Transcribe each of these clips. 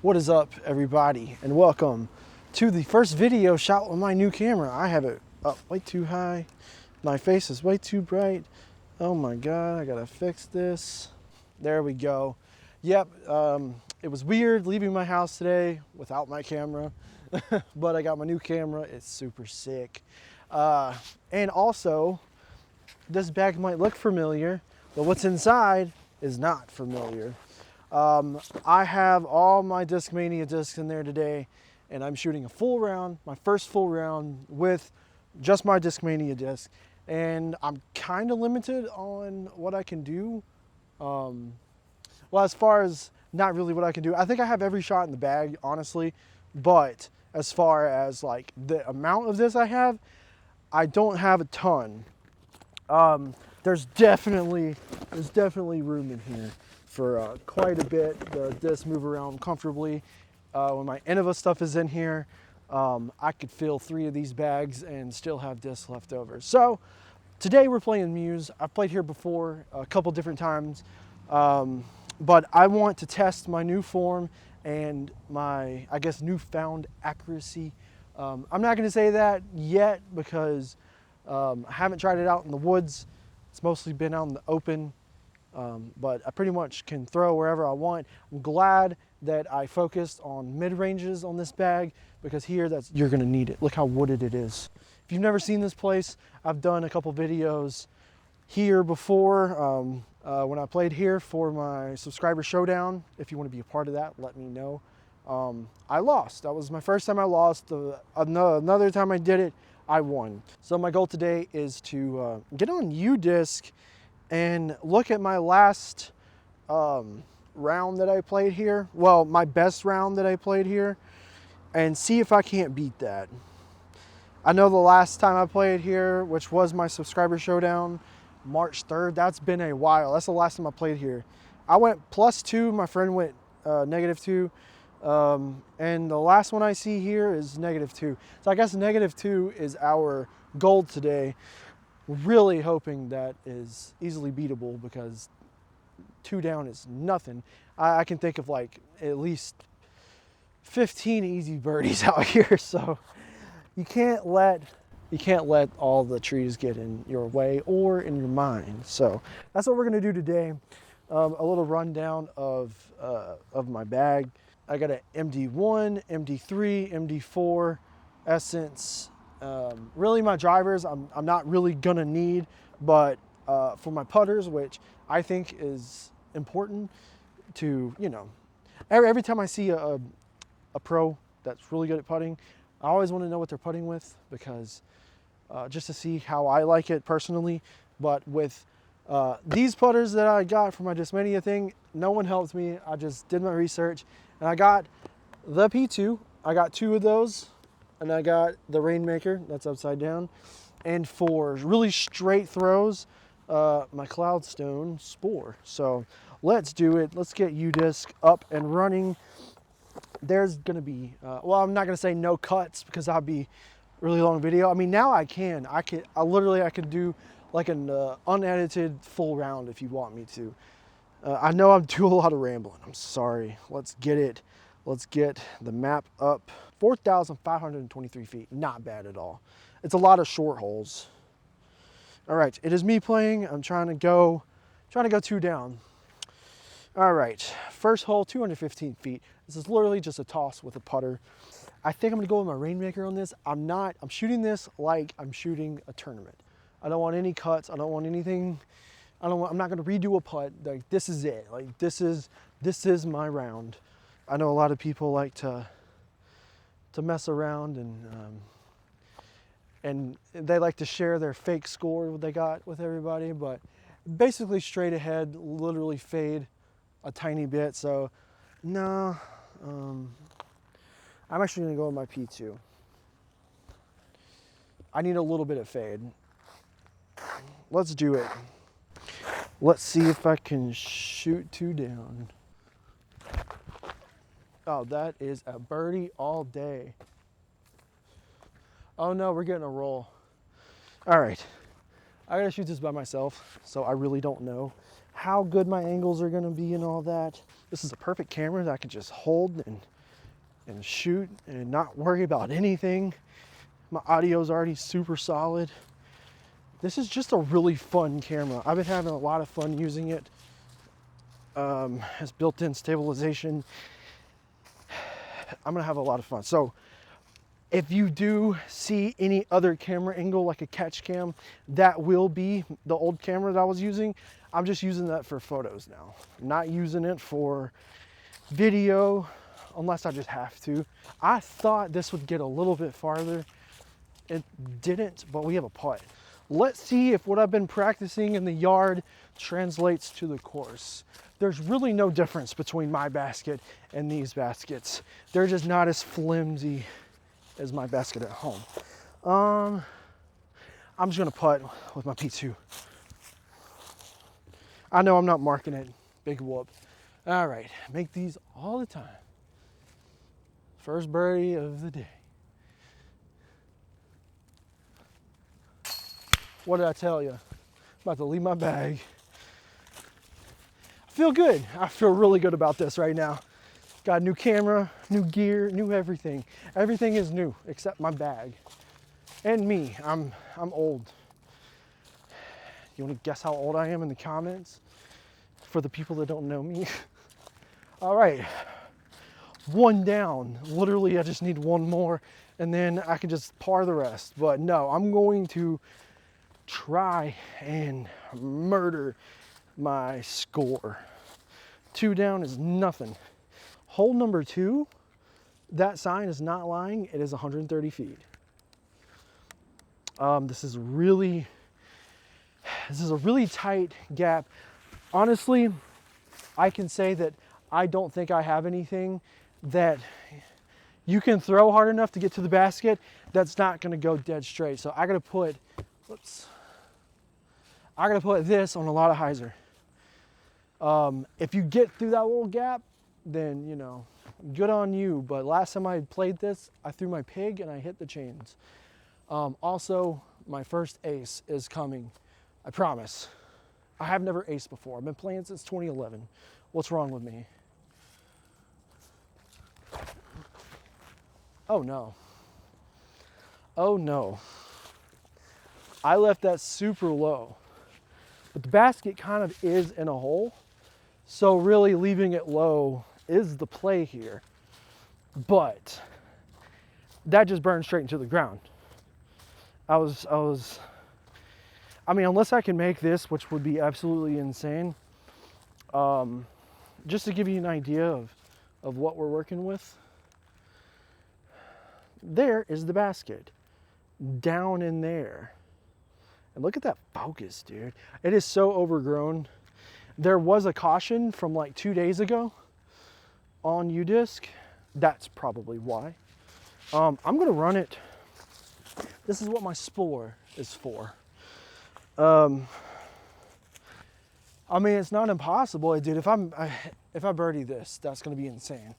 What is up, everybody, and welcome to the first video shot with my new camera. I have it up way too high. My face is way too bright. Oh my God, I gotta fix this. There we go. Yep, it was weird leaving my house today without my camera, but I got my new camera. It's super sick. And also, this bag might look familiar, but what's inside is not familiar. I have all my Discmania discs in there today, and I'm shooting a full round, my first full round with just my Discmania disc. And I'm kind of limited on what I can do. Well, as far as not really what I can do, I think I have every shot in the bag, honestly. But as far as like the amount of this I have, I don't have a ton. There's definitely room in here for quite a bit. The discs move around comfortably. When my Innova stuff is in here, I could fill 3 of these bags and still have discs left over. So today we're playing Muse. I've played here before a couple different times, but I want to test my new form and my, I guess, newfound accuracy. I'm not going to say that yet because I haven't tried it out in the woods. It's mostly been out in the open. But I pretty much can throw wherever I want. I'm glad that I focused on mid-ranges on this bag because here you're gonna need it. Look how wooded it is. If you've never seen this place, I've done a couple videos here before when I played here for my subscriber showdown. If you want to be a part of that, let me know. I lost. That was my first time I lost. Another time I did it, I won. So my goal today is to get on UDisc and look at my last round that I played here. Well, my best round that I played here, and see if I can't beat that. I know the last time I played here, which was my subscriber showdown, March 3rd, that's been a while. That's the last time I played here. I went +2, my friend went -2, and the last one I see here is -2. So I guess -2 is our goal today. Really hoping that is easily beatable because 2 down is nothing. I can think of like at least 15 easy birdies out here. So you can't let all the trees get in your way or in your mind. So that's what we're gonna do today. A little rundown of my bag. I got an MD1, MD3, MD4, Essence. Really my drivers I'm not really gonna need, but for my putters, which I think is important to, you know, every time I see a pro that's really good at putting, I always want to know what they're putting with because just to see how I like it personally. But with these putters that I got for my Discmania thing, no one helped me. I just did my research and I got the P2. I got 2 of those. And I got the Rainmaker, that's upside down. And for really straight throws, my Cloudstone Spore. So let's do it. Let's get UDisc up and running. There's gonna be, well, I'm not gonna say no cuts because that'll be a really long video. I mean, now I can do like an unedited full round if you want me to. I know I'm doing a lot of rambling. I'm sorry. Let's get it. Let's get the map up. 4,523 feet, not bad at all. It's a lot of short holes. All right, it is me playing. I'm trying to go 2 down. All right, first hole, 215 feet. This is literally just a toss with a putter. I think I'm gonna go with my Rainmaker on this. I'm shooting this like I'm shooting a tournament. I don't want any cuts. I don't want anything. I'm not gonna redo a putt. Like this is it. Like this is my round. I know a lot of people like to mess around and they like to share their fake score they got with everybody, but basically straight ahead, literally fade a tiny bit. So no, I'm actually gonna go with my P2. I need a little bit of fade. Let's do it. Let's see if I can shoot 2 down. Oh, that is a birdie all day. Oh no, we're getting a roll. All right, I gotta shoot this by myself, so I really don't know how good my angles are gonna be and all that. This is a perfect camera that I can just hold and shoot and not worry about anything. My audio is already super solid. This is just a really fun camera. I've been having a lot of fun using it. Has built-in stabilization. I'm gonna have a lot of fun. So if you do see any other camera angle like a catch cam, that will be the old camera that I was using. I'm just using that for photos now. I'm not using it for video unless I just have to. I thought this would get a little bit farther. It didn't, but we have a putt. Let's see if what I've been practicing in the yard translates to the course. There's really no difference between my basket and these baskets. They're just not as flimsy as my basket at home. I'm just gonna putt with my P2. I know I'm not marking it. Big whoop. All right, make these all the time. First birdie of the day. What did I tell you? I'm about to leave my bag. I feel good. I feel really good about this right now. Got a new camera, new gear, new everything. Everything is new except my bag. And me, I'm old. You wanna guess how old I am in the comments? For the people that don't know me. All right, one down. Literally, I just need one more and then I can just par the rest. But no, I'm going to try and murder my score. 2 down is nothing. Hole number 2, that sign is not lying. It is 130 feet. This is a really tight gap. Honestly, I can say that I don't think I have anything that you can throw hard enough to get to the basket that's not gonna go dead straight. So I gotta put, this on a lot of hyzer. If you get through that little gap, then, you know, good on you. But last time I played this, I threw my pig and I hit the chains. Also, my first ace is coming. I promise. I have never aced before. I've been playing since 2011. What's wrong with me? Oh no. Oh no. I left that super low. But the basket kind of is in a hole. So really leaving it low is the play here. But that just burned straight into the ground. I mean, unless I can make this, which would be absolutely insane. Just to give you an idea of what we're working with. There is the basket. Down in there. And look at that focus, dude. It is so overgrown. There was a caution from like 2 days ago on UDisc. That's probably why. I'm gonna run it. This is what my spoor is for. I mean, it's not impossible, dude. If I birdie this, that's gonna be insane.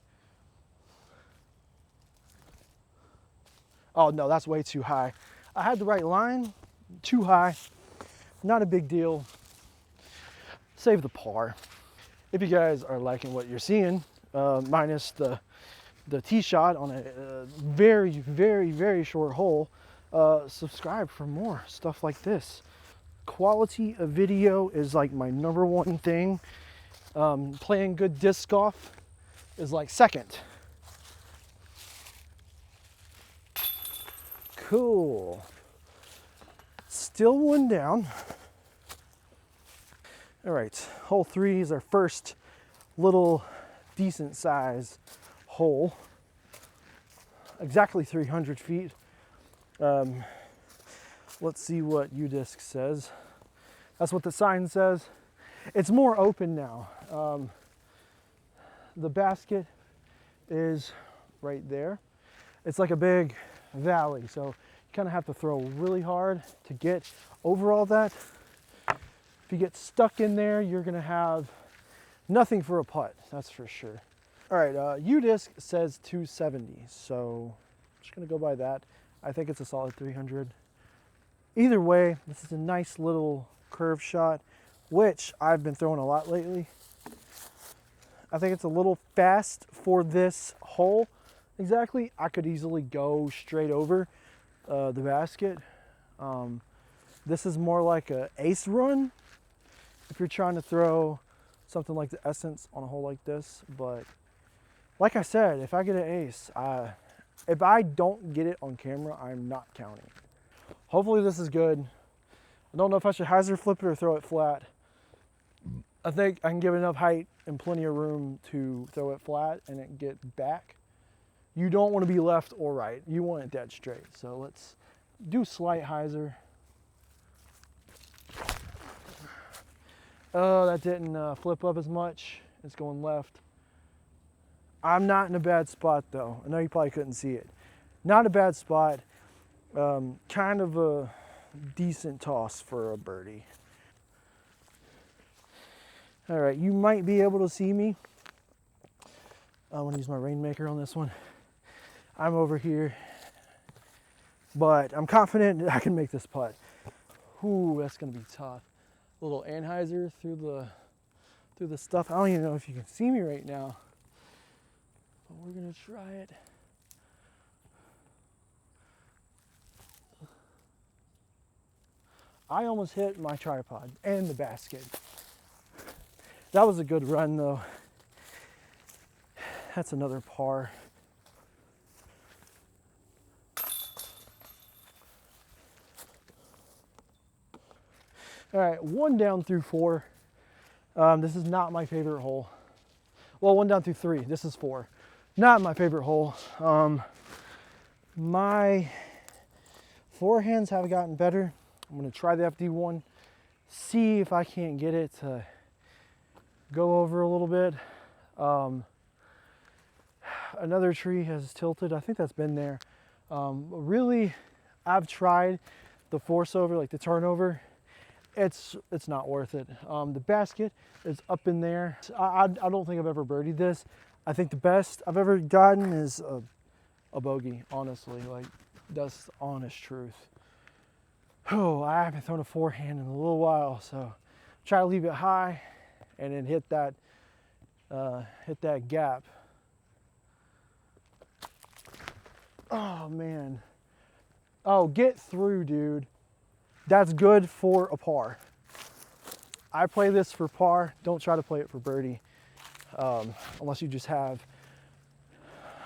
Oh no, that's way too high. I had the right line. Too high, not a big deal. Save the par. If you guys are liking what you're seeing, minus the tee shot on a very, very, very short hole, subscribe for more stuff like this. Quality of video is like my #1 thing. Playing good disc golf is like second. Cool. Still 1 down. All right, hole 3 is our first little decent size hole. Exactly 300 feet. Let's see what UDisc says. That's what the sign says. It's more open now. The basket is right there. It's like a big valley, so kind of have to throw really hard to get over all that. If you get stuck in there, you're gonna have nothing for a putt, that's for sure. All right, UDisc says 270, so I'm just gonna go by that. I think it's a solid 300. Either way, this is a nice little curve shot, which I've been throwing a lot lately. I think it's a little fast for this hole. Exactly, I could easily go straight over the basket. This is more like a ace run if you're trying to throw something like the Essence on a hole like this. But like I said, if I get an ace, if I don't get it on camera, I'm not counting. Hopefully this is good. I don't know if I should hyzer flip it or throw it flat. I think I can give it enough height and plenty of room to throw it flat and it get back. You don't want to be left or right. You want it dead straight. So let's do slight hyzer. Oh, that didn't flip up as much. It's going left. I'm not in a bad spot though. I know you probably couldn't see it. Not a bad spot. Kind of a decent toss for a birdie. All right, you might be able to see me. I want to use my rainmaker on this one. I'm over here, but I'm confident that I can make this putt. Ooh, that's gonna be tough. A little anhyzer through the stuff. I don't even know if you can see me right now, but we're gonna try it. I almost hit my tripod and the basket. That was a good run though. That's another par. All right, 1 down through 4. This is not my favorite hole. Well, 1 down through 3. This is 4. Not my favorite hole. My forehands have gotten better. I'm gonna try the FD1, see if I can't get it to go over a little bit. Another tree has tilted. I think that's been there. Really, I've tried the force over, like the turnover. It's not worth it. The basket is up in there. I don't think I've ever birdied this. I think the best I've ever gotten is a bogey, honestly. Like, that's the honest truth. Oh, I haven't thrown a forehand in a little while, so try to leave it high and then hit that gap. Oh man. Oh, get through, dude. That's good for a par. I play this for par. Don't try to play it for birdie. Unless you just have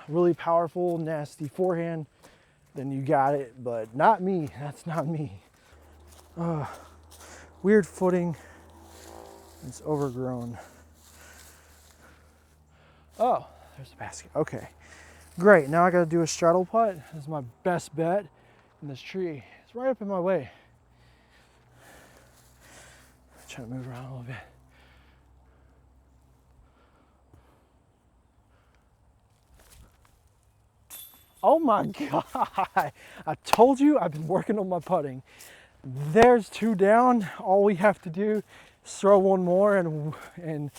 really powerful, nasty forehand, then you got it, but not me. That's not me. Weird footing. It's overgrown. Oh, there's the basket. Okay, great. Now I got to do a straddle putt. This is my best bet. And this tree is right up in my way. Try to move around a little bit. Oh my God. I told you I've been working on my putting. There's 2 down. All we have to do is throw 1 more and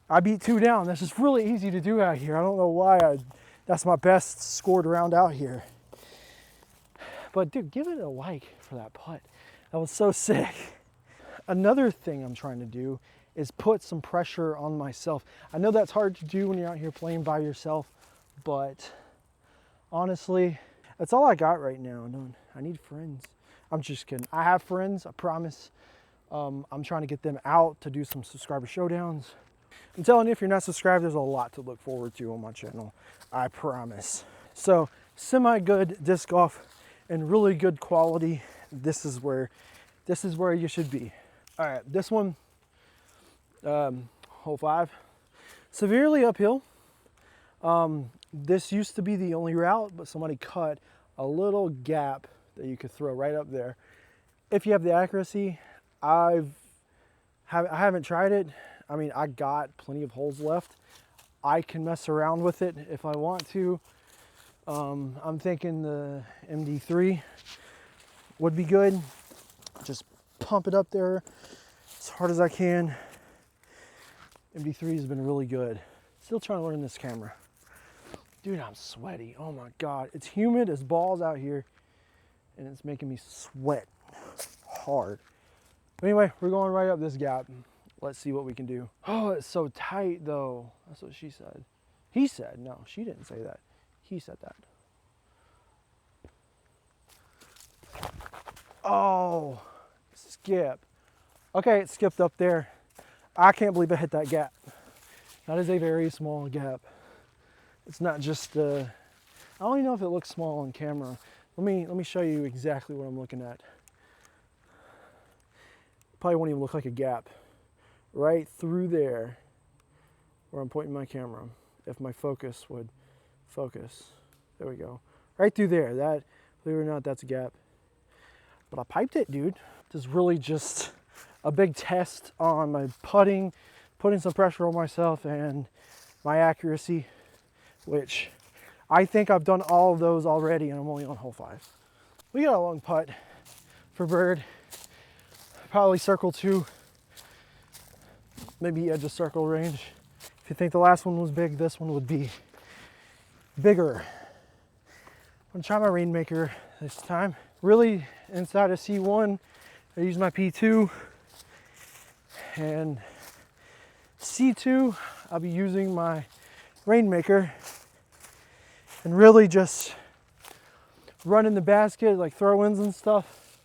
I beat 2 down. This is really easy to do out here. I don't know why that's my best scored round out here. But dude, give it a like for that putt. That was so sick. Another thing I'm trying to do is put some pressure on myself. I know that's hard to do when you're out here playing by yourself, but honestly, that's all I got right now. I need friends. I'm just kidding. I have friends, I promise. I'm trying to get them out to do some subscriber showdowns. I'm telling you, if you're not subscribed, there's a lot to look forward to on my channel. I promise. So, semi-good disc golf and really good quality. This is where you should be. All right, this one, hole 5, severely uphill. This used to be the only route, but somebody cut a little gap that you could throw right up there. If you have the accuracy, I haven't tried it. I mean, I got plenty of holes left. I can mess around with it if I want to. I'm thinking the MD3 would be good. Just pump it up there as hard as I can. MD3 has been really good. Still trying to learn this camera. Dude, I'm sweaty. Oh my God. It's humid as balls out here and it's making me sweat hard. But anyway, we're going right up this gap. Let's see what we can do. Oh, it's so tight though. That's what she said. He said, no, she didn't say that. He said that. Oh, skip. Okay, it skipped up there. I can't believe I hit that gap. That is a very small gap. It's not just, I don't even know if it looks small on camera. Let me show you exactly what I'm looking at. Probably won't even look like a gap. Right through there, where I'm pointing my camera. If my focus would focus. There we go. Right through there. That, believe it or not, that's a gap. But I piped it, dude. This is really just a big test on my putting, putting some pressure on myself and my accuracy, which I think I've done all of those already, and I'm only on hole 5. We got a long putt for bird. Probably circle 2, maybe edge of circle range. If you think the last one was big, this one would be bigger. I'm gonna try my rainmaker this time. Really inside of C1, I use my P2, and C2, I'll be using my rainmaker and really just running the basket, like throw-ins and stuff.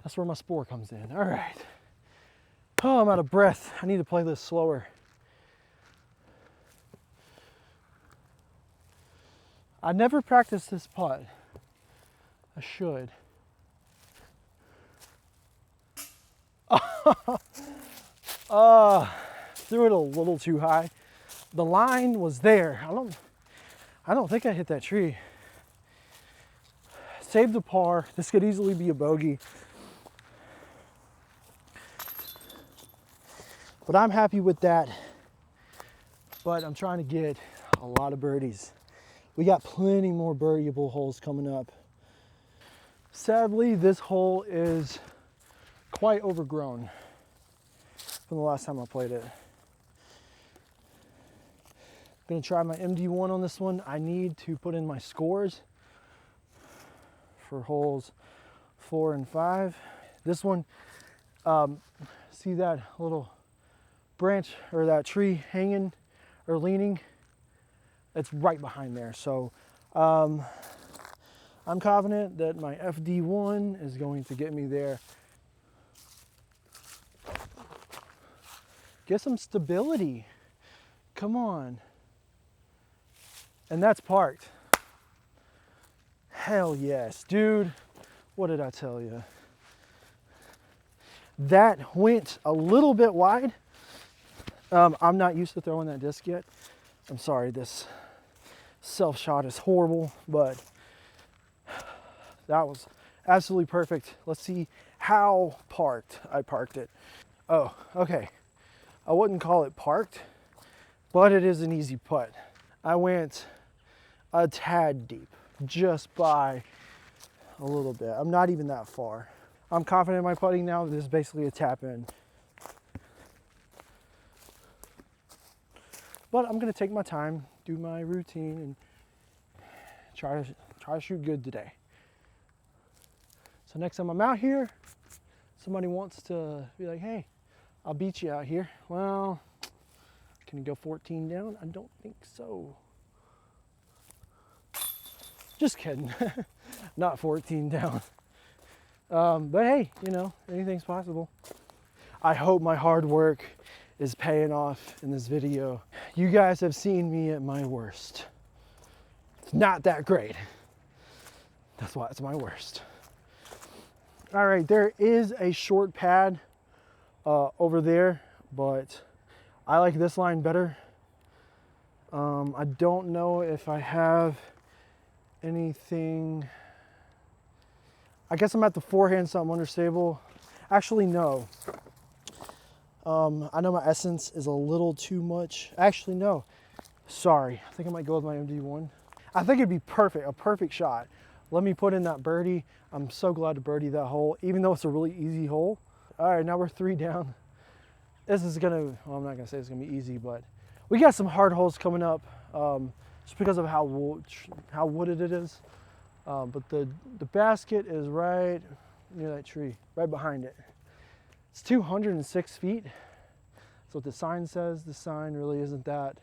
That's where my spore comes in. All right. Oh, I'm out of breath. I need to play this slower. I never practiced this putt. I should. Threw it a little too high. The line was there. I don't think I hit that tree. Saved the par. This could easily be a bogey. But I'm happy with that. But I'm trying to get a lot of birdies. We got plenty more birdieable holes coming up. Sadly, this hole is quite overgrown from the last time I played it. I'm gonna try my MD1 on this one. I need to put in my scores for holes 4 and 5. This one, see that little branch or that tree hanging or leaning? It's right behind there. So I'm confident that my FD1 is going to get me there. Get some stability. Come on. And that's parked. Hell yes, dude. What did I tell you? That went a little bit wide. I'm not used to throwing that disc yet. I'm sorry, this self shot is horrible, but that was absolutely perfect. Let's see how parked I parked it. Oh, okay. I wouldn't call it parked, but it is an easy putt. I went a tad deep, just by a little bit. I'm not even that far. I'm confident in my putting now. This is basically a tap in. But I'm gonna take my time, do my routine, and try to shoot good today. So next time I'm out here, somebody wants to be like, hey, I'll beat you out here. Well, can you go 14 down? I don't think so. Just kidding. Not 14 down. But hey, you know, anything's possible. I hope my hard work is paying off in this video. You guys have seen me at my worst. It's not that great. That's why it's my worst. All right, there is a short pad over there, but I like this line better. I don't know if I have anything. I guess I'm at the forehand, so I'm understable. Actually, no. I know my essence is a little too much. Actually, no. Sorry. I think I might go with my MD1. I think it'd be perfect, a perfect shot. Let me put in that birdie. I'm so glad to birdie that hole, even though it's a really easy hole. All right, now we're 3 down. This is gonna, well, I'm not gonna say it's gonna be easy, but we got some hard holes coming up just because of how wooded it is. But the basket is right near that tree, right behind it. It's 206 feet. That's what the sign says. The sign really isn't that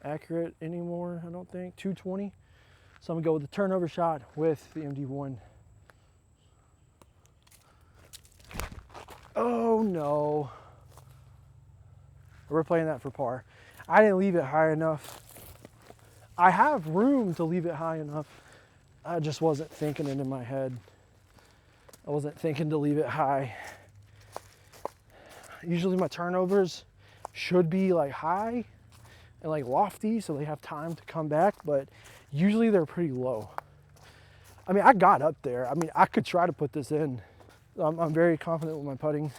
accurate anymore, I don't think. 220. So I'm gonna go with the turnover shot with the MD1. Oh no. We're playing that for par. I didn't leave it high enough. I have room to leave it high enough. I just wasn't thinking it in my head. I wasn't thinking to leave it high. Usually my turnovers should be like high and like lofty so they have time to come back, but usually they're pretty low. I mean, I got up there. I mean, I could try to put this in. I'm very confident with my putting.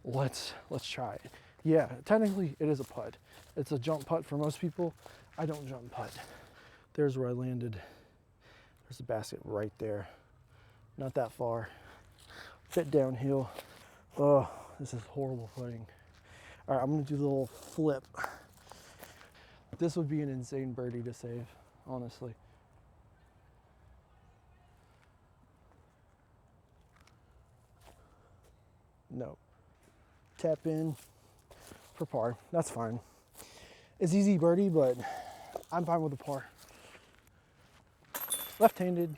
Let's try it. Yeah, technically it is a putt. It's a jump putt for most people. I don't jump putt. There's where I landed. There's the basket right there. Not that far. Bit downhill. Oh, this is horrible putting. All right, I'm gonna do the little flip. This would be an insane birdie to save, honestly. No. Tap in for par. That's fine. It's easy birdie, but I'm fine with the par. Left-handed.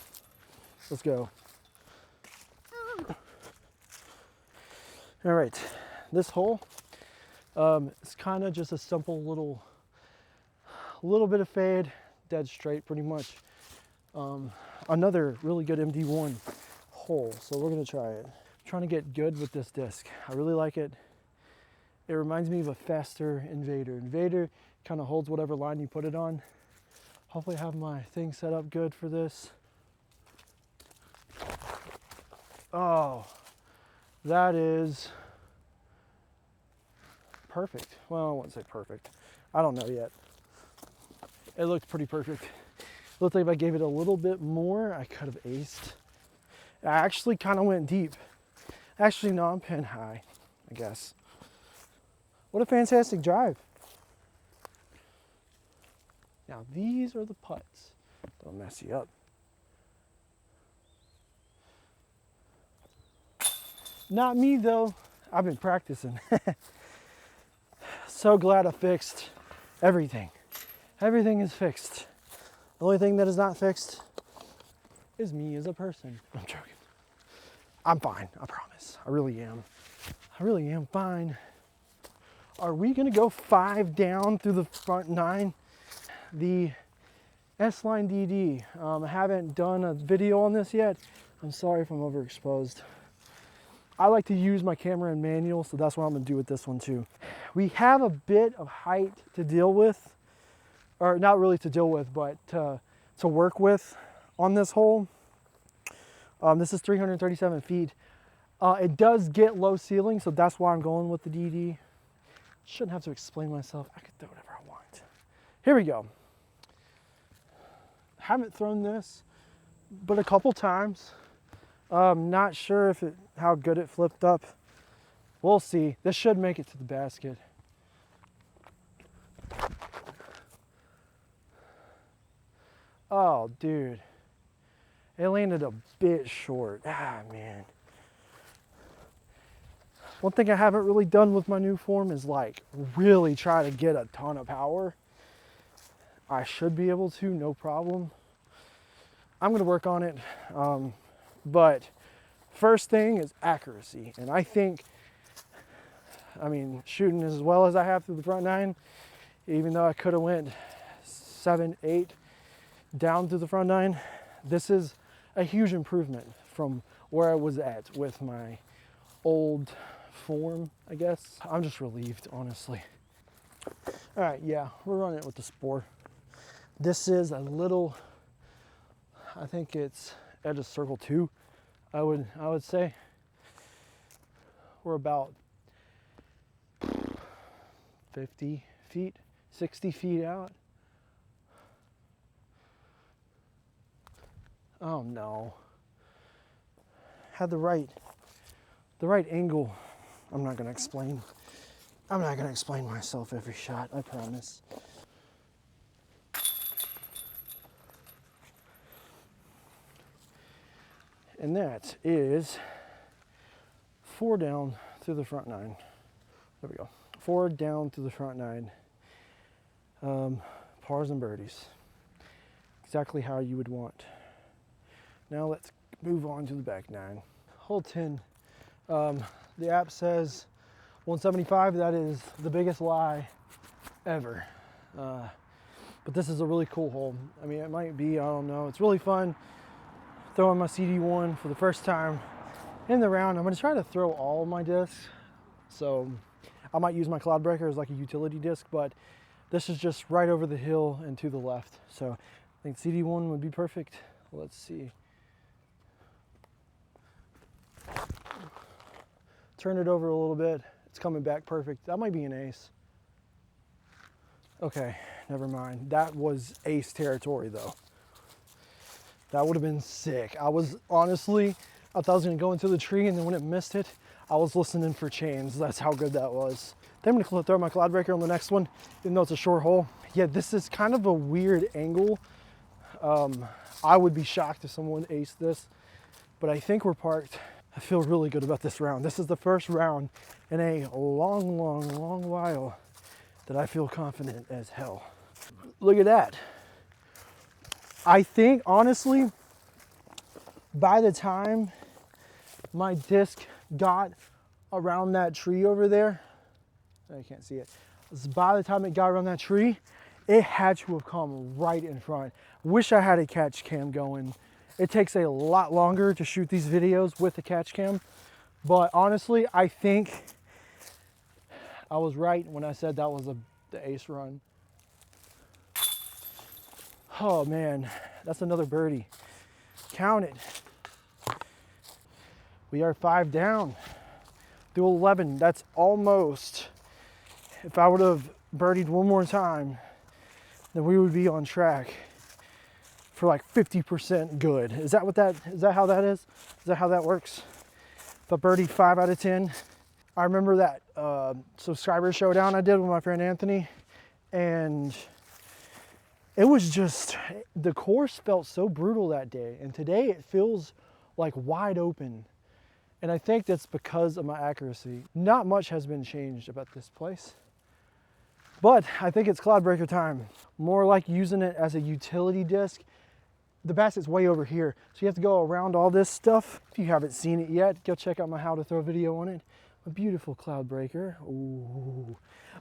Let's go. All right, this hole is kind of just a simple little bit of fade, dead straight pretty much. Another really good MD1 hole, so we're gonna try it. I'm trying to get good with this disc. I really like it. It reminds me of a faster Invader. Invader kind of holds whatever line you put it on. Hopefully I have my thing set up good for this. Oh, that is perfect. Well, I wouldn't say perfect. I don't know yet. It looked pretty perfect. It looked like if I gave it a little bit more, I could have aced. I actually kind of went deep. Actually, no, I'm pin high, I guess. What a fantastic drive. Now, these are the putts that'll mess you up. Not me, though. I've been practicing. So glad I fixed everything. Everything is fixed. The only thing that is not fixed is me as a person. I'm joking. I'm fine, I promise. I really am. I really am fine. Are we gonna go 5 down through the front 9? The S-Line DD. I haven't done a video on this yet. I'm sorry if I'm overexposed. I like to use my camera in manual, so that's what I'm gonna do with this one too. We have a bit of height to deal with, or not really to deal with, but to work with on this hole. This is 337 feet. It does get low ceiling, so that's why I'm going with the DD. Shouldn't have to explain myself. I could throw whatever I want. Here we go. Haven't thrown this, but a couple times. Not sure how good it flipped up. We'll see. This should make it to the basket. Oh, dude. It landed a bit short. Ah, man. One thing I haven't really done with my new form is like really try to get a ton of power. I should be able to, no problem. I'm gonna work on it. But first thing is accuracy. And I think, I mean, shooting as well as I have through the front 9, even though I could have went 7, 8 down through the front 9, this is a huge improvement from where I was at with my old form, I guess. I'm just relieved, honestly. All right, yeah, we're running it with the Spore. This is a little, I think it's edge of circle 2, I would say. We're about 50 feet, 60 feet out. Oh no. Had the right angle. I'm not gonna explain myself every shot, I promise. And that is 4 down through the front 9. There we go. Forward, down to the front 9. Pars and birdies. Exactly how you would want. Now let's move on to the back 9. Hole 10. The app says 175. That is the biggest lie ever. But this is a really cool hole. I mean, it might be, I don't know. It's really fun throwing my CD1 for the first time in the round. I'm going to try to throw all of my discs. So I might use my cloud breaker as like a utility disc, but this is just right over the hill and to the left. So I think CD1 would be perfect. Let's see. Turn it over a little bit. It's coming back perfect. That might be an ace. Okay, never mind. That was ace territory though. That would have been sick. I was honestly, I thought I was gonna go into the tree, and then when it missed it, I was listening for chains. That's how good that was. Then I'm gonna throw my cloud breaker on the next one, even though it's a short hole. Yeah, this is kind of a weird angle. I would be shocked if someone aced this, but I think we're parked. I feel really good about this round. This is the first round in a long while that I feel confident as hell. Look at that. I think, honestly, by the time my disc got around that tree over there, I can't see it. By the time it got around that tree, it had to have come right in front. Wish I had a catch cam going. It takes a lot longer to shoot these videos with the catch cam, but honestly, I think I was right when I said that was the ace run. Oh man, that's another birdie. Count it. We are 5 down. Do 11. That's almost. If I would have birdied one more time, then we would be on track for like 50% good. Is that how that is? Is that how that works? If I birdied 5 out of 10. I remember that subscriber showdown I did with my friend Anthony, and it was just, the course felt so brutal that day, and today it feels like wide open. And I think that's because of my accuracy. Not much has been changed about this place, but I think it's cloud breaker time. More like using it as a utility disc. The basket's way over here, so you have to go around all this stuff. If you haven't seen it yet, go check out my how to throw video on it. A beautiful cloud breaker. Ooh.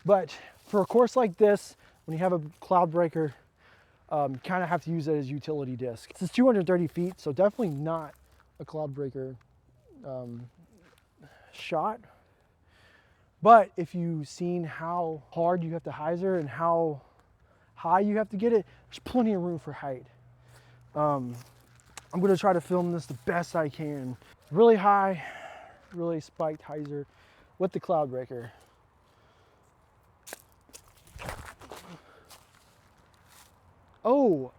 But for a course like this, when you have a cloud breaker, kind of have to use it as utility disc. This is 230 feet, so definitely not a cloud breaker shot. But if you've seen how hard you have to hyzer and how high you have to get it, there's plenty of room for height. I'm gonna try to film this the best I can. Really high, really spiked hyzer with the cloud breaker. Oh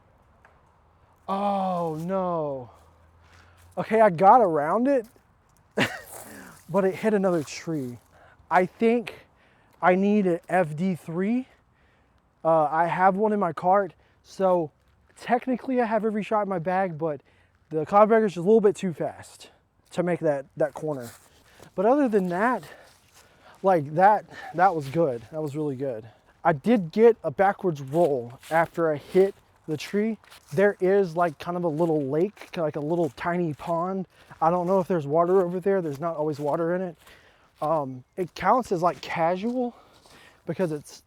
no. Okay, I got around it, but it hit another tree. I think I need an FD3. I have one in my cart, so technically I have every shot in my bag, but the cloud breaker is just a little bit too fast to make that corner. But other than that, like that was good. That was really good. I did get a backwards roll after I hit the tree. There is like kind of a little lake, like a little tiny pond. I don't know if there's water over there. There's not always water in it. It counts as like casual because it's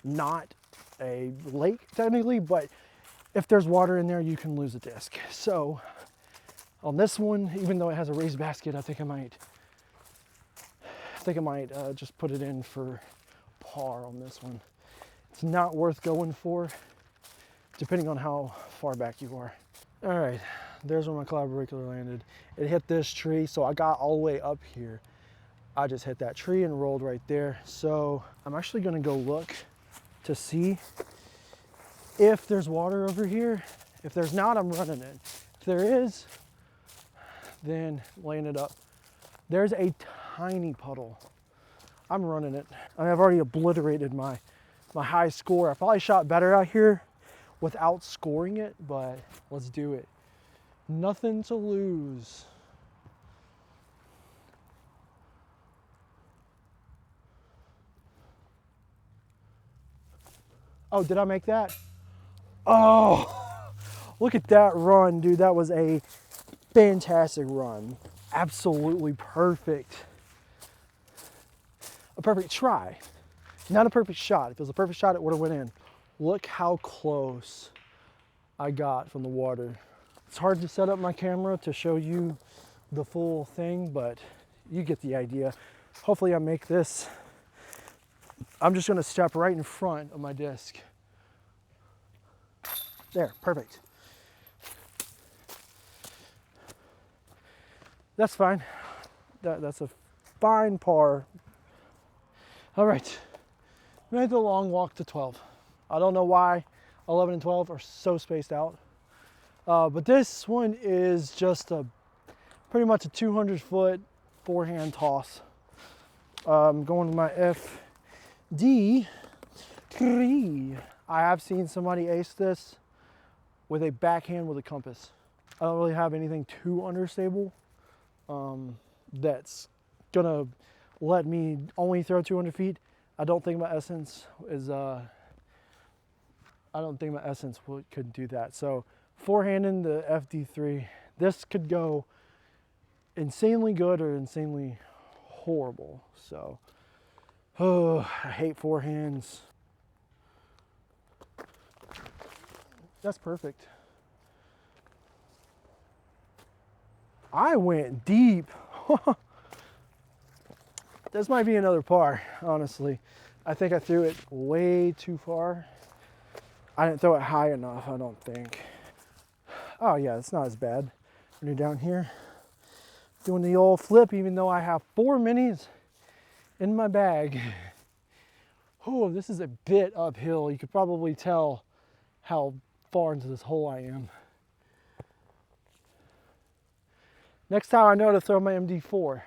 not a lake technically, but if there's water in there, you can lose a disc. So on this one, even though it has a raised basket, I think I might just put it in for par on this one. It's not worth going for, depending on how far back you are. All right, there's where my cloud breaker landed. It hit this tree, so I got all the way up here. I just hit that tree and rolled right there. So I'm actually gonna go look to see if there's water over here. If there's not, I'm running it. If there is, then laying it up. There's a tiny puddle. I'm running it. I mean, I've already obliterated my high score. I probably shot better out here without scoring it, but let's do it. Nothing to lose. Oh, did I make that? Oh, look at that run, dude. That was a fantastic run. Absolutely perfect. A perfect try. Not a perfect shot. If it was a perfect shot, it would have went in. Look how close I got from the water. It's hard to set up my camera to show you the full thing, but you get the idea. Hopefully I make this. I'm just gonna step right in front of my disc. There, perfect. That's fine. That's a fine par. All right, made the long walk to 12. I don't know why 11 and 12 are so spaced out. But this one is just pretty much a 200-foot forehand toss. Going to my FD3. I have seen somebody ace this with a backhand with a compass. I don't really have anything too understable that's gonna let me only throw 200 feet. I don't think my essence is, I don't think my essence could do that. So forehanding the FD3, this could go insanely good or insanely horrible. So, oh, I hate forehands. That's perfect. I went deep. This might be another par, honestly. I think I threw it way too far. I didn't throw it high enough, I don't think. Oh yeah, it's not as bad. When you're down here, doing the old flip, even though I have 4 minis in my bag. Oh, this is a bit uphill. You could probably tell how far into this hole I am. Next time I know to throw my MD4.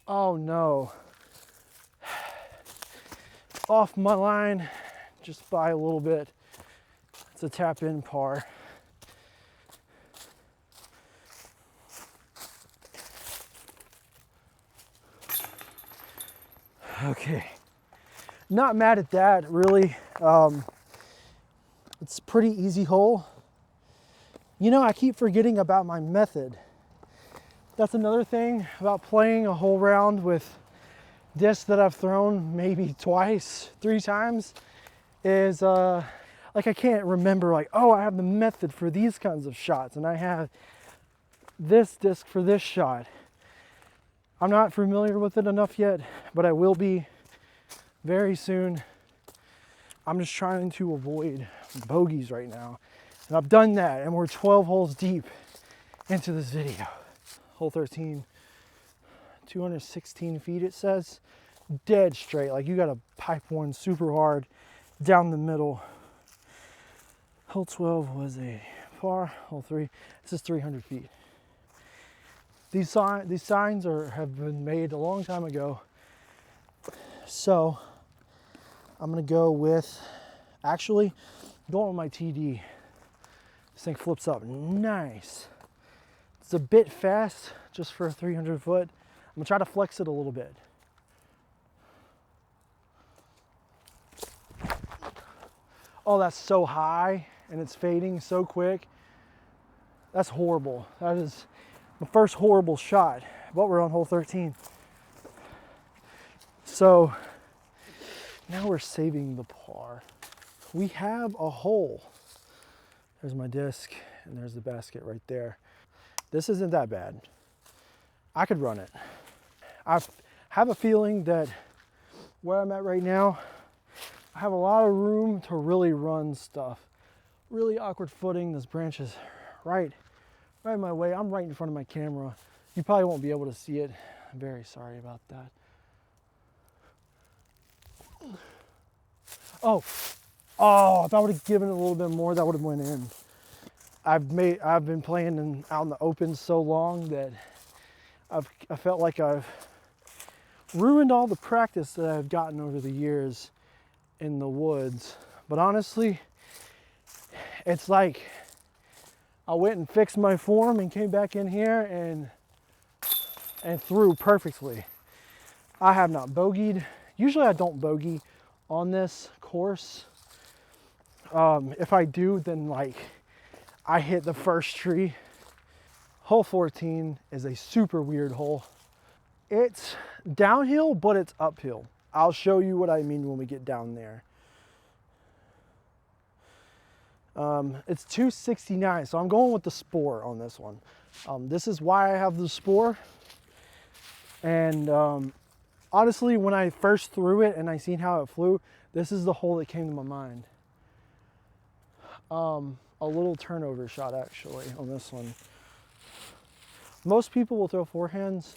Oh no. Off my line just by a little bit. It's a tap in par. Okay. Not mad at that, really. It's a pretty easy hole. You know, I keep forgetting about my method. That's another thing about playing a whole round with discs that I've thrown maybe twice, 3 times, is like I can't remember like, oh, I have the method for these kinds of shots and I have this disc for this shot. I'm not familiar with it enough yet, but I will be very soon. I'm just trying to avoid bogeys right now. And I've done that, and we're 12 holes deep into this video. Hole 13, 216 feet it says. Dead straight, like you gotta pipe one super hard down the middle. Hole 12 was a par. Hole 3, this is 300 feet. These signs have been made a long time ago. So I'm gonna go with, actually, going with my TD. This thing flips up nice. It's a bit fast just for a 300 foot. I'm gonna try to flex it a little bit. Oh, that's so high and it's fading so quick. That's horrible. That is the first horrible shot, but we're on hole 13. So now we're saving the par. We have a hole. There's my disc and there's the basket right there. This isn't that bad. I could run it. I have a feeling that where I'm at right now, I have a lot of room to really run stuff. Really awkward footing. This branch is right in my way. I'm right in front of my camera. You probably won't be able to see it. I'm very sorry about that. Oh, if I would have given it a little bit more, that would have went in. I've been playing out in the open so long that I felt like I've ruined all the practice that I've gotten over the years in the woods. But honestly, it's like I went and fixed my form and came back in here and threw perfectly. I have not bogeyed. Usually I don't bogey on this course. If I do, then like I hit the first tree. Hole 14 is a super weird hole. It's downhill, but it's uphill. I'll show you what I mean when we get down there. It's 269, so I'm going with the Spore on this one. This is why I have the Spore. And honestly, when I first threw it and I seen how it flew, this is the hole that came to my mind. A little turnover shot actually on this one. Most people will throw forehands,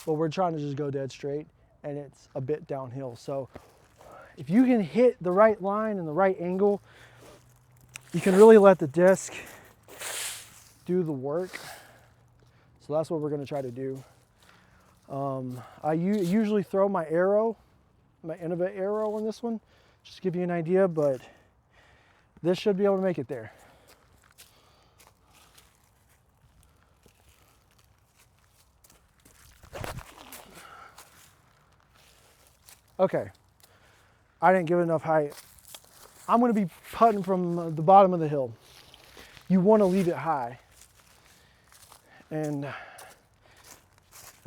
but we're trying to just go dead straight, and it's a bit downhill. So if you can hit the right line and the right angle, you can really let the disc do the work. So that's what we're going to try to do. I usually throw my arrow, my Innova arrow on this one, just to give you an idea, but this should be able to make it there. Okay, I didn't give it enough height. I'm going to be putting from the bottom of the hill. You want to leave it high. And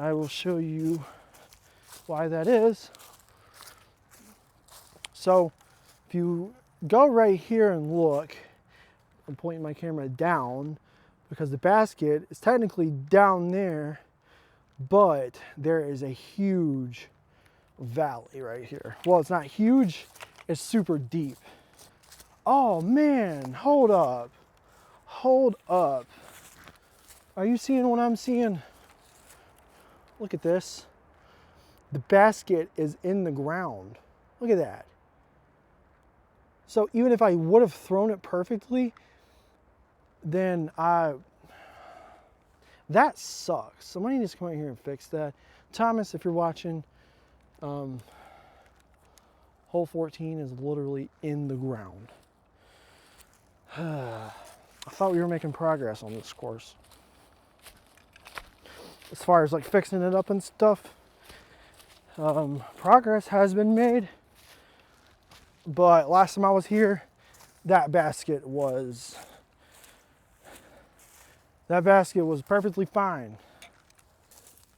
I will show you why that is. So if you go right here and look, I'm pointing my camera down because the basket is technically down there, but there is a huge valley right here. Well, it's not huge, it's super deep. Oh man, hold up. Hold up. Are you seeing what I'm seeing? Look at this. The basket is in the ground. Look at that. So even if I would have thrown it perfectly, then that sucks. Somebody needs to come out here and fix that. Thomas, if you're watching, hole 14 is literally in the ground. I thought we were making progress on this course. As far as like fixing it up and stuff, progress has been made. But last time I was here, that basket was perfectly fine.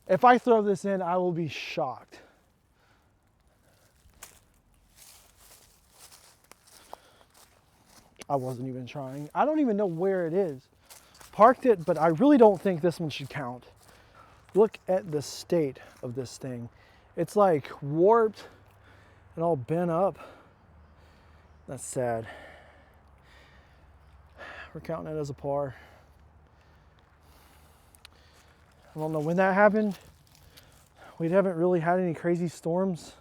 If I throw this in, I will be shocked. I wasn't even trying. I don't even know where it is. Parked it, but I really don't think this one should count. Look at the state of this thing. It's like warped and all bent up. That's sad. We're counting it as a par. I don't know when that happened. We haven't really had any crazy storms.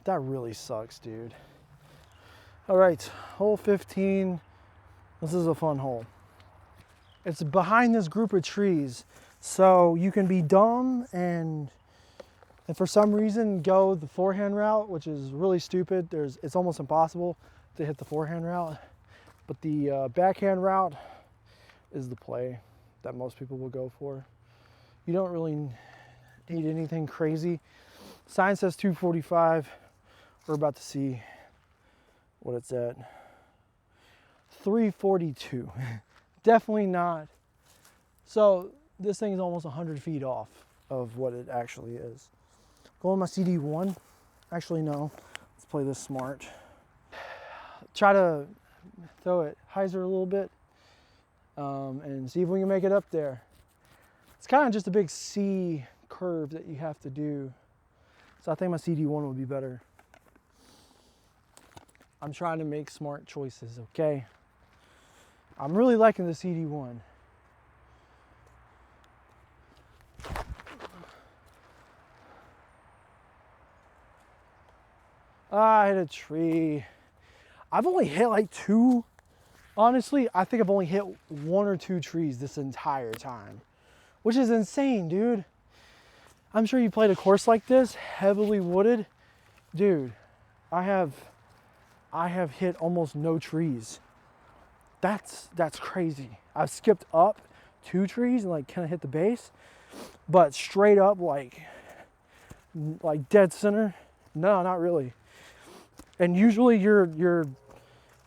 That really sucks, dude. All right, hole 15. This is a fun hole. It's behind this group of trees. So you can be dumb and for some reason go the forehand route, which is really stupid. It's almost impossible to hit the forehand route. But the backhand route is the play that most people will go for. You don't really need anything crazy. Sign says 245. We're about to see what it's at. 342. Definitely not. So this thing is almost 100 feet off of what it actually is. Go on my CD1. Actually, no. Let's play this smart. Try to throw it hyzer a little bit and see if we can make it up there. It's kind of just a big C curve that you have to do. So I think my CD1 would be better. I'm trying to make smart choices, okay? I'm really liking the CD1. I hit a tree. I've only hit like 2. Honestly, I think I've only hit 1 or 2 trees this entire time, which is insane, dude. I'm sure you played a course like this, heavily wooded. Dude, I have hit almost no trees. That's crazy. I've skipped up 2 trees and like kind of hit the base, but straight up like like dead center. No, not really. And usually you're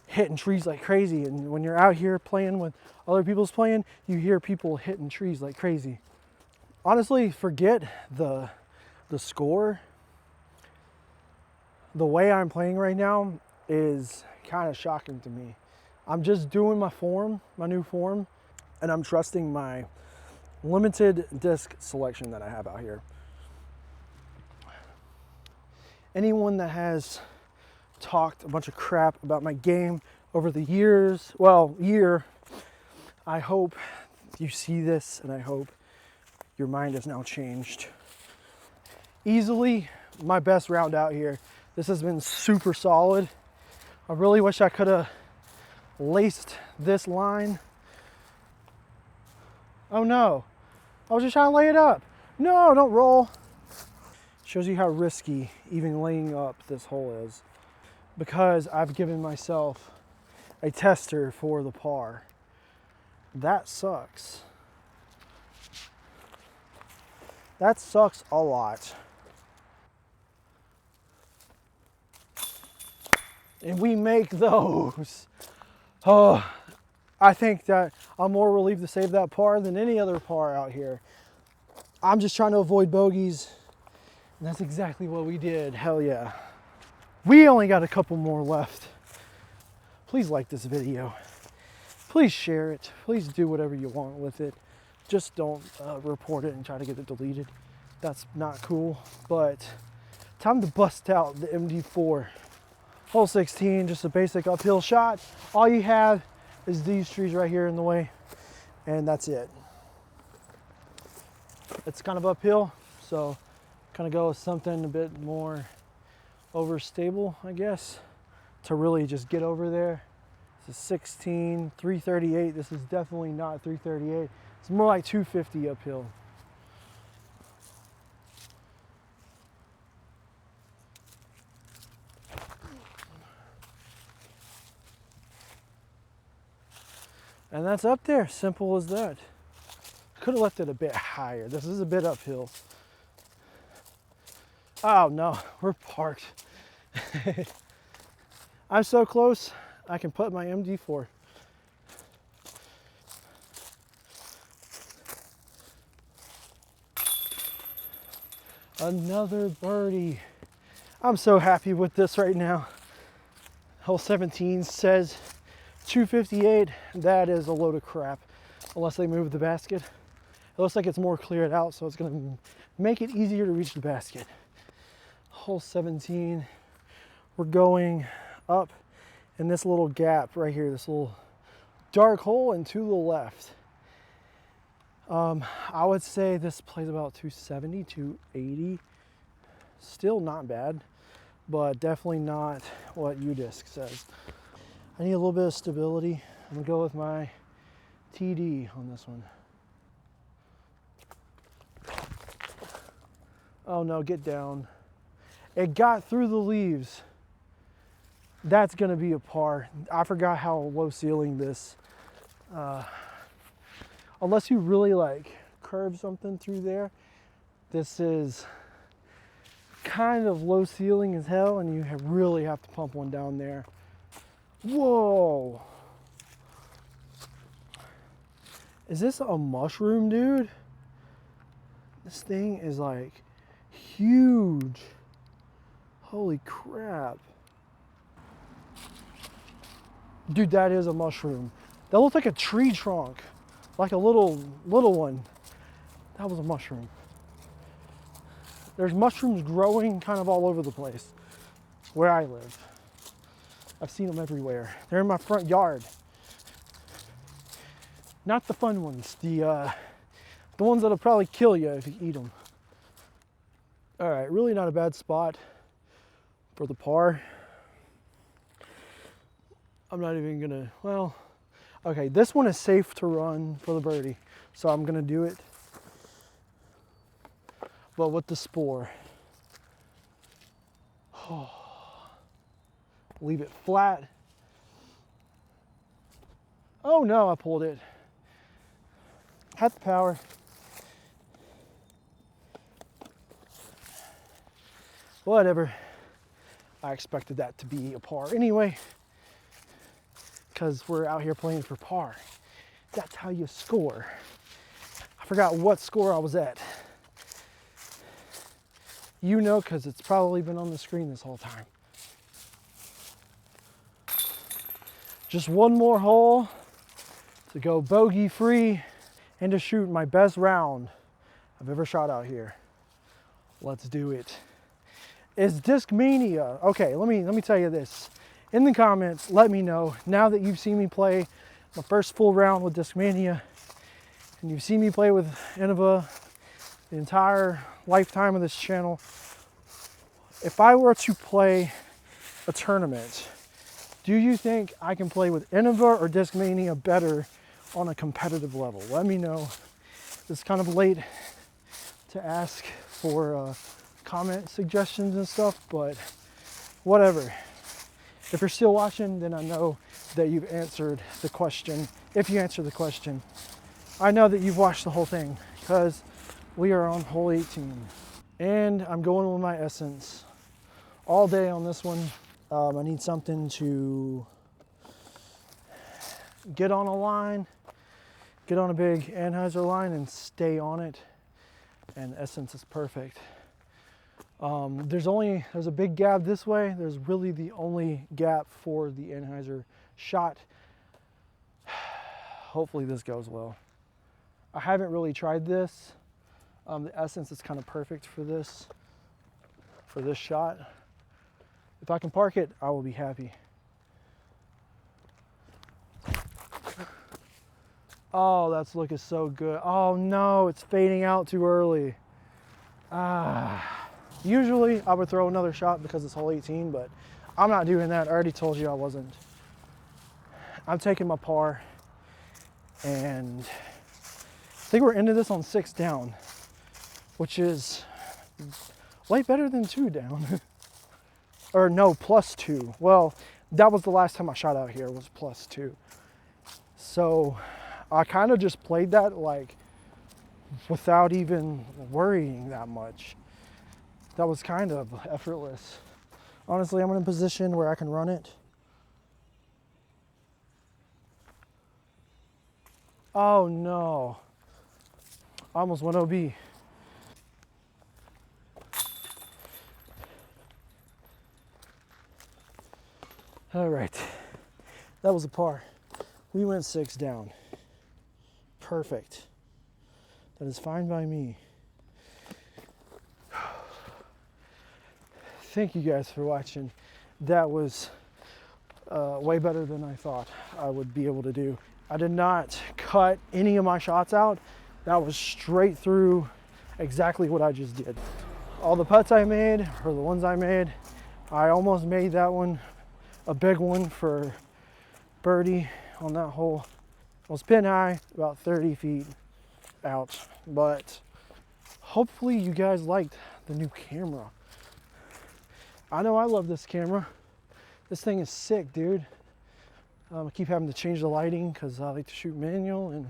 hitting trees like crazy. And when you're out here playing with other people's playing, you hear people hitting trees like crazy. Honestly, forget the score. The way I'm playing right now is kind of shocking to me. I'm just doing my form, my new form, and I'm trusting my limited disc selection that I have out here. Anyone that has talked a bunch of crap about my game over the years, I hope you see this and I hope your mind has now changed. Easily my best round out here. This has been super solid. I really wish I could have laced this line. Oh no, I was just trying to lay it up. No, don't roll. Shows you how risky even laying up this hole is, because I've given myself a tester for the par. That sucks. That sucks a lot. And we make those. Oh, I think that I'm more relieved to save that par than any other par out here. I'm just trying to avoid bogeys. And that's exactly what we did. Hell yeah. We only got a couple more left. Please like this video. Please share it. Please do whatever you want with it. Just don't report it and try to get it deleted. That's not cool. But time to bust out the MD4. Hole 16, just a basic uphill shot. All you have is these trees right here in the way, and that's it. It's kind of uphill, so kind of go with something a bit more overstable, I guess, to really just get over there. This is 16, 338. This is definitely not 338. It's more like 250 uphill. And that's up there, simple as that. Could have left it a bit higher. This is a bit uphill. Oh no, we're parked. I'm so close, I can put my MD4. Another birdie. I'm so happy with this right now. Hole 17 says 258. That is a load of crap, unless they move the basket. It looks like it's more cleared out, so it's gonna make it easier to reach the basket. Hole 17, we're going up in this little gap right here, this little dark hole, and to the left. I would say this plays about 270, 280. Still not bad, but definitely not what U-Disc says. I need a little bit of stability. I'm gonna go with my TD on this one. Oh no, get down. It got through the leaves. That's gonna be a par. I forgot how low ceiling this, unless you really like curve something through there, this is kind of low ceiling as hell, and you really have to pump one down there. Whoa. Is this a mushroom, dude? This thing is like huge. Holy crap. Dude, that is a mushroom. That looks like a tree trunk. Like a little one. That was a mushroom. There's mushrooms growing kind of all over the place where I live. I've seen them everywhere. They're in my front yard. Not the fun ones, the ones that'll probably kill you if you eat them. All right, really not a bad spot for the par. I'm not even gonna, well, okay, this one is safe to run for the birdie, so I'm gonna do it. But with the spore. Oh. Leave it flat. Oh no, I pulled it. Had the power. Whatever. I expected that to be a par anyway, because we're out here playing for par. That's how you score. I forgot what score I was at. You know, because it's probably been on the screen this whole time. Just one more hole to go bogey free and to shoot my best round I've ever shot out here. Let's do it. Is Discmania, okay, let me tell you this. In the comments, let me know, now that you've seen me play my first full round with Discmania, and you've seen me play with Innova the entire lifetime of this channel, if I were to play a tournament, do you think I can play with Innova or Discmania better on a competitive level? Let me know. It's kind of late to ask for comment suggestions and stuff, but whatever. If you're still watching, then I know that you've answered the question. If you answer the question, I know that you've watched the whole thing, because we are on hole 18. And I'm going with my Essence all day on this one. I need something to get on a line, get on a big Anheuser line and stay on it. And Essence is perfect. There's a big gap this way. There's really the only gap for the Anheuser shot. Hopefully this goes well. I haven't really tried this. The Essence is kind of perfect for this shot. If I can park it, I will be happy. Oh, that's looking so good. Oh no, it's fading out too early. Usually I would throw another shot because it's hole 18, but I'm not doing that. I already told you I wasn't. I'm taking my par, and I think we're into this on 6 down, which is way better than 2 down. Or no, +2. Well, that was the last time I shot out here, was +2. So I kind of just played that like without even worrying that much. That was kind of effortless. Honestly, I'm in a position where I can run it. Oh no. I almost went OB. All right, that was a par. We went 6 down. Perfect. That is fine by me. Thank you guys for watching. That was way better than I thought I would be able to do. I did not cut any of my shots out. That was straight through exactly what I just did. All the putts I made, or the ones I made, I almost made that one a big one for birdie on that hole. It was pin high, about 30 feet out, but hopefully you guys liked the new camera. I know I love this camera. This thing is sick, dude. I keep having to change the lighting because I like to shoot manual, and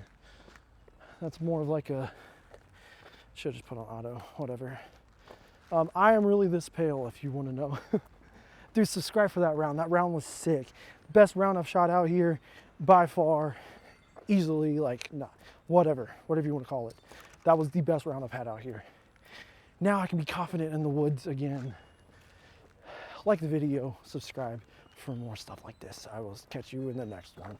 that's more of like a, should just put on auto, whatever. I am really this pale, if you want to know. Dude, subscribe for that round. That round was sick. Best round I've shot out here by far, easily, like, nah, whatever you want to call it. That was the best round I've had out here. Now I can be confident in the woods again. Like the video, subscribe for more stuff like this. I will catch you in the next one.